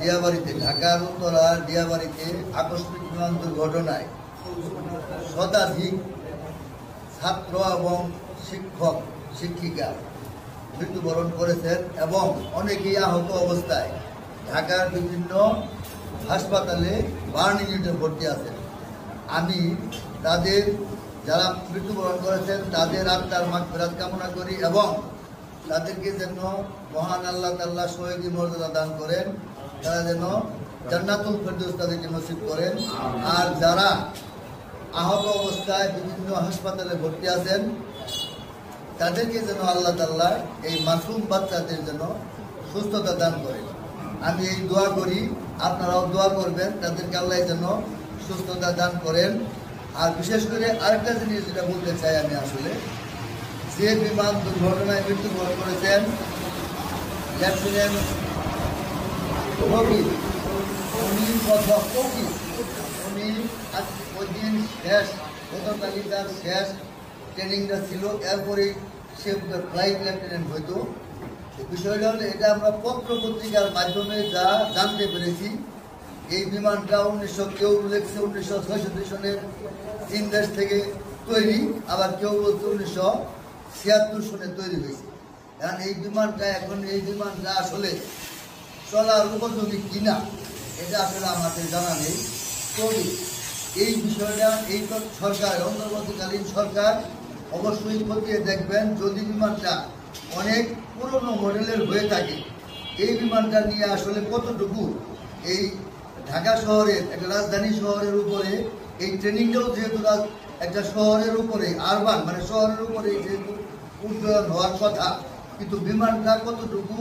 দিয়াবাড়িতে, ঢাকার উত্তরা দিয়াবাড়িতে আকস্মিক বিমান দুর্ঘটনায় শতাধিক ছাত্র এবং শিক্ষক শিক্ষিকা মৃত্যুবরণ করেছেন এবং অনেকেই আহত অবস্থায় ঢাকার বিভিন্ন হাসপাতালে বার্ন ইউনিটে ভর্তি আছেন। আমি তাদের যারা মৃত্যুবরণ করেছেন তাদের আত্মার মাগফিরাত কামনা করি এবং তাদেরকে যেন মহান আল্লাহ তাআলা শহীদি মর্যাদা দান করেন, তারা যেন জান্নাতুল ফেরদৌস তাদেরকে নসিব করেন। আর যারা আহত অবস্থায় বিভিন্ন হাসপাতালে ভর্তি আছেন তাদেরকে যেন আল্লাহ তাআলা এই মাসুম বাচ্চাদের যেন সুস্থতা দান করেন। আমি এই দোয়া করি, আপনারাও দোয়া করবেন তাদেরকে আল্লাহ যেন সুস্থতা দান করেন। আর বিশেষ করে আরেকটা জিনিস যেটা বলতে চাই, আমি আসলে যে বিমান দুর্ঘটনায় মৃত্যুবরণ করেছেন লেফটেন্যান্ট রবি, উনি ওই দিন শেষ, গতকালই তার শেষ ট্রেনিংটা ছিল, এরপরেই সে ফ্লাইট লেফটেন্যান্ট হইতো। বিষয়টা হলো এটা আমরা পত্র পত্রিকার মাধ্যমে যা জানতে পেরেছি, এই বিমানটা 1966 সনের চীন দেশ থেকে তৈরি, আবার কেউ বলছে 1976 সনে তৈরি হয়েছে। কারণ এই বিমানটা আসলে চলার উপযোগী কিনা এটা আসলে আমাদের জানা নেই। তবে এই বিষয়টা এই সরকার, অন্তর্বর্তীকালীন সরকার অবশ্যই খতিয়ে দেখবেন। যদি বিমানটা অনেক পুরনো মডেলের হয়ে থাকে, এই বিমানটা নিয়ে আসলে কতটুকু এই ঢাকা শহরের একটা রাজধানী শহরের উপরে এই ট্রেনিংটাও যেহেতু একটা শহরের উপরে আরবান মানে শহরের উপরে যেহেতু উন্নয়ন হওয়ার কথা, কিন্তু বিমানটা কতটুকু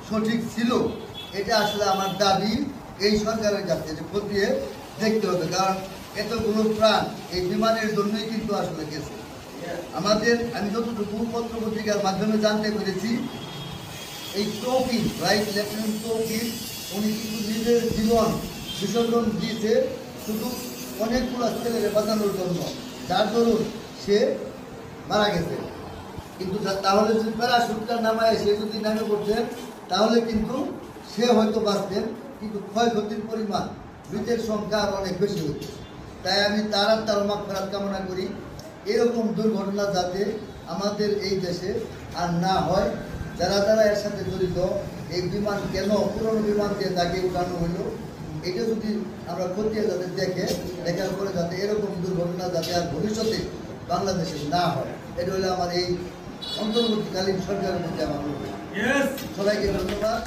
সঠিক ছিল এটা আসলে আমার দাবি এই সরকারের কাছে যে খতিয়ে দেখতে হবে। কারণ এতগুলো প্রাণ এই বিমানের জন্যই কিন্তু আসলে গেছে। আমি যতটুকু পত্র পত্রিকার মাধ্যমে জানতে পেরেছি, এই তৌকির রাইট লেফটেন্যান্ট তৌকির উনি কিন্তু নিজের জীবন বিসর্জন দিয়েছে শুধু অনেকগুলো ছেলেকে বাঁচানোর জন্য, যার দরুন সে মারা গেছে। কিন্তু তাহলে যদি প্যারাশুটটা নামায় সে যদি নামে পড়তেন তাহলে কিন্তু সে হয়তো বাঁচতেন, কিন্তু ক্ষয়ক্ষতির পরিমাণ মৃতের সংখ্যা আর অনেক বেশি হচ্ছে। তাই আমি তার মাগফিরাত কামনা করি। এরকম দুর্ঘটনা যাতে আমাদের এই দেশে আর না হয়। যারা এর সাথে জড়িত, এই বিমান কেন পুরনো বিমান দিয়ে তাকে উঠানো হইল, এটা যদি আমরা খতিয়ে যাতে দেখার পরে যাতে এরকম দুর্ঘটনা যাতে আর ভবিষ্যতে বাংলাদেশে না হয়, এটা হলো আমার এই অন্তর্বর্তীকালীন সরকারের মধ্যে আমার সবাইকে ধন্যবাদ।